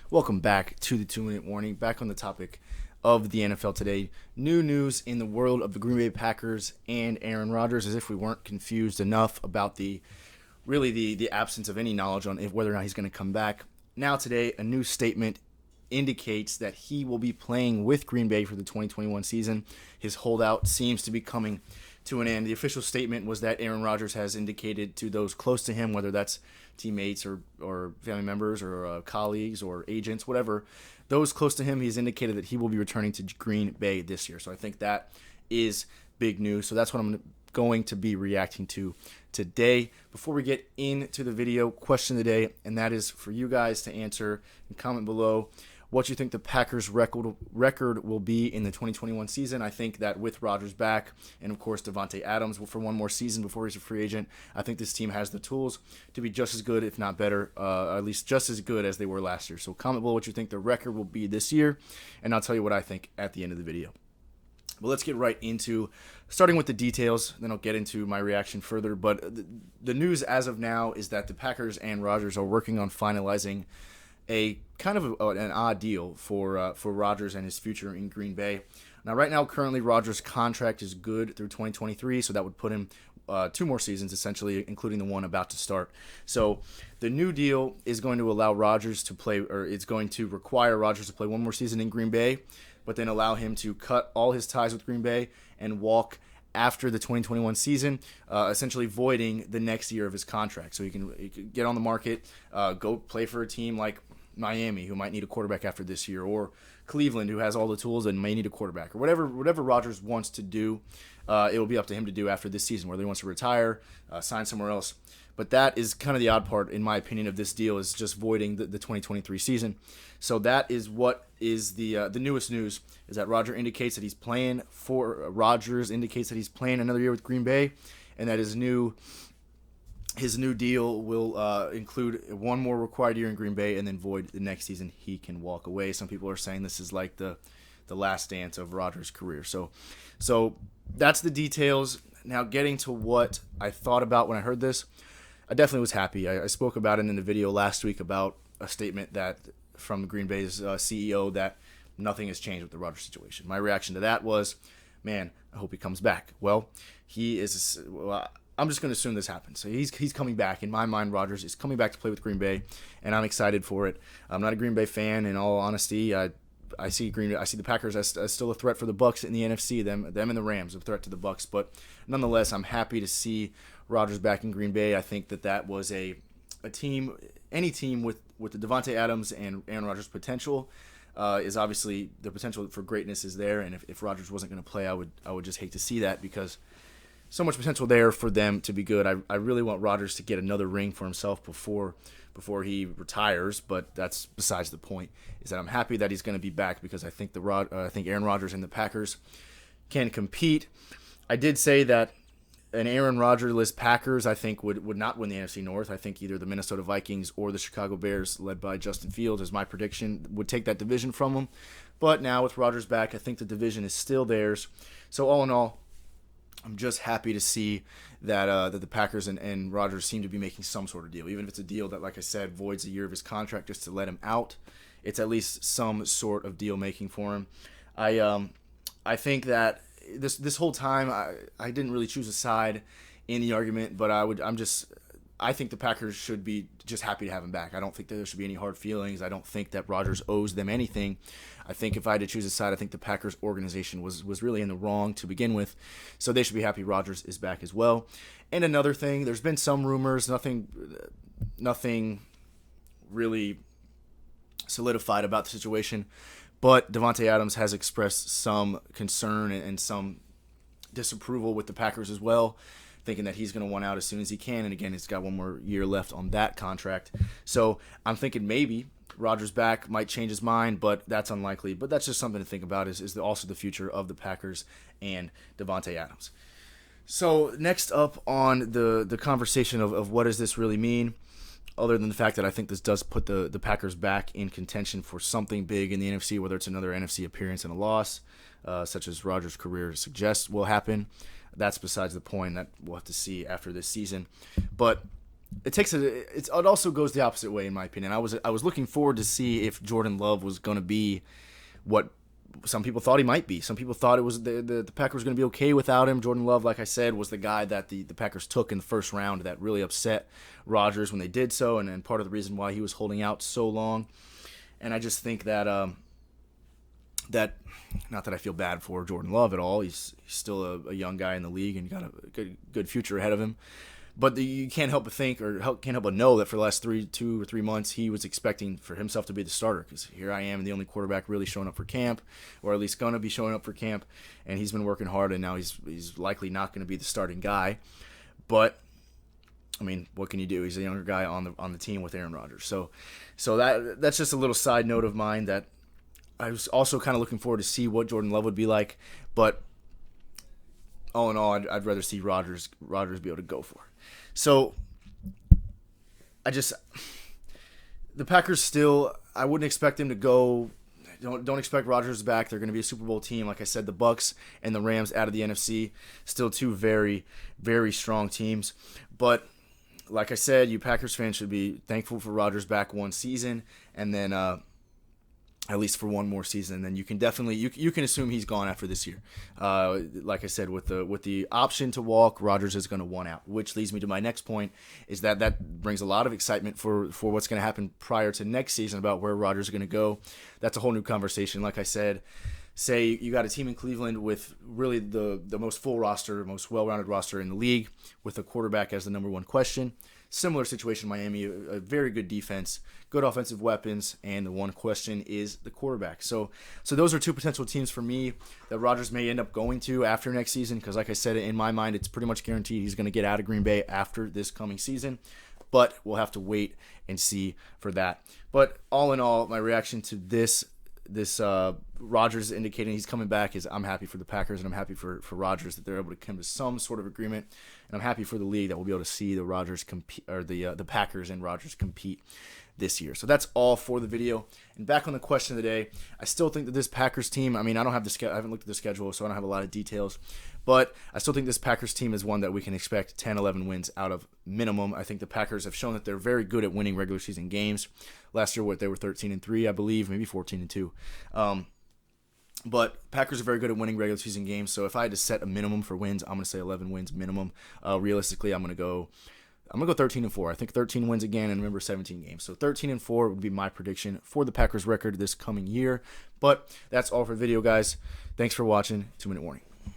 Welcome back to the 2-Minute Warning. Back on the topic of the NFL today. New news in the world of the Green Bay Packers and Aaron Rodgers, as if we weren't confused enough about the absence of any knowledge on whether or not he's going to come back. Now today, a new statement indicates that he will be playing with Green Bay for the 2021 season. His holdout seems to be coming to an end. The official statement was that Aaron Rodgers has indicated to those close to him, whether that's teammates or family members or colleagues or agents, whatever, those close to him, he's indicated that he will be returning to Green Bay this year. So I think that is big news. So that's what I'm going to be reacting to today. Before we get into the video, question of the day, and that is for you guys to answer and comment below what you think the Packers' record will be in the 2021 season. I think that with Rodgers back and, of course, Davante Adams for one more season before he's a free agent, I think this team has the tools to be just as good, if not better, at least just as good as they were last year. So comment below what you think the record will be this year, and I'll tell you what I think at the end of the video. But let's get right into starting with the details, then I'll get into my reaction further. But the news as of now is that the Packers and Rodgers are working on finalizing a kind of an odd deal for Rodgers and his future in Green Bay. Now, right now, currently, Rodgers' contract is good through 2023, so that would put him 2 more seasons, essentially, including the one about to start. So the new deal is going to allow Rodgers to play, or it's going to require Rodgers to play 1 more season in Green Bay, but then allow him to cut all his ties with Green Bay and walk after the 2021 season, essentially voiding the next year of his contract. So he can get on the market, go play for a team like Miami, who might need a quarterback after this year, or Cleveland, who has all the tools and may need a quarterback, or whatever Rodgers wants to do. It will be up to him to do after this season, whether he wants to retire, sign somewhere else. But that is kind of the odd part, in my opinion, of this deal, is just voiding the 2023 season. So that is what is the newest news, is that Rodgers indicates that he's playing another year with Green Bay, and that his new deal will include 1 more required year in Green Bay, and then void the next season. He can walk away. Some people are saying this is like the last dance of Rodgers' career. So that's the details. Now, getting to what I thought about when I heard this, I definitely was happy. I spoke about it in the video last week about a statement that from Green Bay's CEO that nothing has changed with the Rodgers situation. My reaction to that was, man, I hope he comes back. Well, I'm just going to assume this happens. So he's coming back. In my mind, Rodgers is coming back to play with Green Bay, and I'm excited for it. I'm not a Green Bay fan, in all honesty. I see the Packers as still a threat for the Bucs in the NFC. Them and the Rams a threat to the Bucs. But nonetheless, I'm happy to see Rodgers back in Green Bay. I think that was a team, any team with the Davante Adams and Aaron Rodgers potential. Is obviously the potential for greatness is there, and if Rodgers wasn't going to play, I would just hate to see that, because so much potential there for them to be good. I really want Rodgers to get another ring for himself before he retires, but that's besides the point. Is that I'm happy that he's going to be back, because I think Aaron Rodgers and the Packers can compete. I did say that an Aaron Rodgers-less Packers, I think, would not win the NFC North. I think either the Minnesota Vikings or the Chicago Bears, led by Justin Fields, is my prediction, would take that division from them. But now with Rodgers back, I think the division is still theirs. So all in all, I'm just happy to see that the Packers and Rodgers seem to be making some sort of deal. Even if it's a deal that, like I said, voids a year of his contract just to let him out, it's at least some sort of deal making for him. I think that this whole time I didn't really choose a side in the argument, but I think the Packers should be just happy to have him back. I don't think that there should be any hard feelings. I don't think that Rodgers owes them anything. I think if I had to choose a side, I think the Packers organization was really in the wrong to begin with. So they should be happy Rodgers is back as well. And another thing, there's been some rumors, nothing really solidified about the situation, but Davante Adams has expressed some concern and some disapproval with the Packers as well, thinking that he's going to want out as soon as he can. And again, he's got 1 more year left on that contract. So I'm thinking maybe Rodgers back might change his mind, but that's unlikely. But that's just something to think about, is also the future of the Packers and Davante Adams. So next up on the conversation of what does this really mean, other than the fact that I think this does put the Packers back in contention for something big in the NFC, whether it's another NFC appearance and a loss, such as Rodgers' career suggests will happen. That's besides the point. That we'll have to see after this season. But it also goes the opposite way in my opinion. I was looking forward to see if Jordan Love was going to be what some people thought he might be. Some people thought it was the Packers were going to be okay without him. Jordan Love, like I said, was the guy that the Packers took in the first round that really upset Rodgers when they did so, and part of the reason why he was holding out so long. And I just think that not that I feel bad for Jordan Love at all. He's still a young guy in the league and got a good future ahead of him. But you can't help but think, or can't help but know that for the last 2 or 3 months, he was expecting for himself to be the starter. Because here I am, the only quarterback really showing up for camp, or at least going to be showing up for camp, and he's been working hard, and now he's likely not going to be the starting guy. But I mean, what can you do? He's a younger guy on the team with Aaron Rodgers. So that's just a little side note of mine that I was also kind of looking forward to see what Jordan Love would be like. But all in all, I'd rather see Rodgers be able to go for. So the Packers still, I wouldn't expect him to go. Don't expect Rodgers back. They're going to be a Super Bowl team. Like I said, the Bucs and the Rams out of the NFC, still two very, very strong teams. But like I said, you Packers fans should be thankful for Rodgers back one season, and then at least for one more season. And then you can definitely you can assume he's gone after this year. Like I said, with the option to walk, Rodgers is going to want out. Which leads me to my next point: is that brings a lot of excitement for what's going to happen prior to next season about where Rodgers is going to go. That's a whole new conversation. Like I said, say you got a team in Cleveland with really the most full roster, most well-rounded roster in the league, with a quarterback as the number one question. Similar situation in Miami, a very good defense, good offensive weapons, and the one question is the quarterback. So those are two potential teams for me that Rodgers may end up going to after next season, because like I said, in my mind, it's pretty much guaranteed he's going to get out of Green Bay after this coming season. But we'll have to wait and see for that. But all in all, my reaction to this Rodgers indicating he's coming back is I'm happy for the Packers, and I'm happy for Rodgers that they're able to come to some sort of agreement, and I'm happy for the league that we'll be able to see the Rodgers compete, or the Packers and Rodgers compete this year. So that's all for the video. And back on the question of the day, I still think that this Packers team, I mean, I haven't looked at the schedule, so I don't have a lot of details, but I still think this Packers team is one that we can expect 10, 11 wins out of minimum. I think the Packers have shown that they're very good at winning regular season games. Last year, they were 13-3, I believe, maybe 14-2. But Packers are very good at winning regular season games, so if I had to set a minimum for wins, I'm going to say 11 wins minimum. Realistically, I'm going to go 13-4. I think 13 wins again, and remember 17 games. So 13-4 would be my prediction for the Packers record this coming year. But that's all for the video, guys. Thanks for watching. 2-Minute Warning.